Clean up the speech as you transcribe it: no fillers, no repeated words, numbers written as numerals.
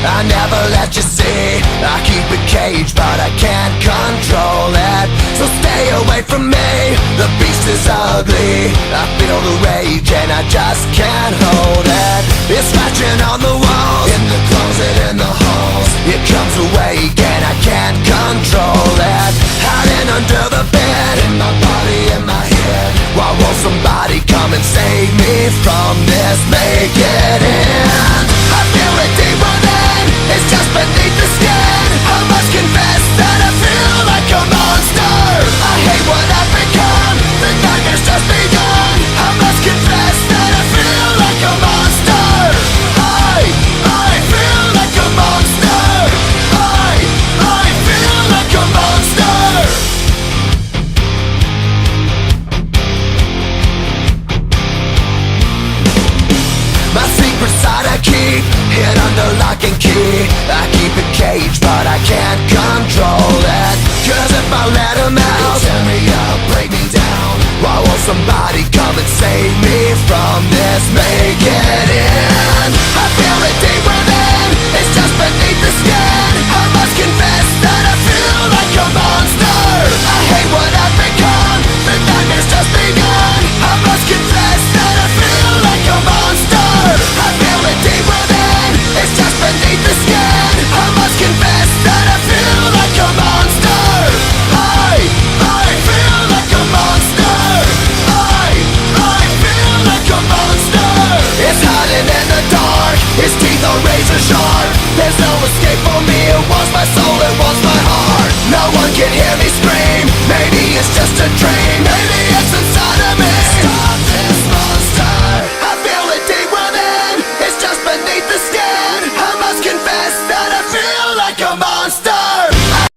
I never let you see. I keep it caged but I can't control it. So stay away from me, the beast is ugly. I feel the rage and I just can't hold it. It's scratching on the walls, in the closet, in the halls. It comes awake and I can't control it. Hiding under the bed, in my body, in my head. Why won't somebody come and save me from this? Make it end. I feel it deep within, it's just beneath the skin. I must confess that I feel like a monster. I hate what I've become, the nightmare's just begun. I must confess that I feel like a monster. I feel like a monster. I feel like a monster. My secret side I keep hid under lock and key. I keep it caged but I can't control it. Cause if I let him out, he'll tear me up, break me down. Why won't somebody come and save me from this? Make it end. I feel it deep within, it's just beneath the skin. I must confess that I feel like a monster. I hate what I've become, the nightmare's just begun. I must confess that I feel like a monster. I feel it deep within, it's just beneath the skin. I must confess that I feel like a monster. I feel like a monster. I feel like a monster. It's hiding in the dark, its teeth are razor sharp. There's no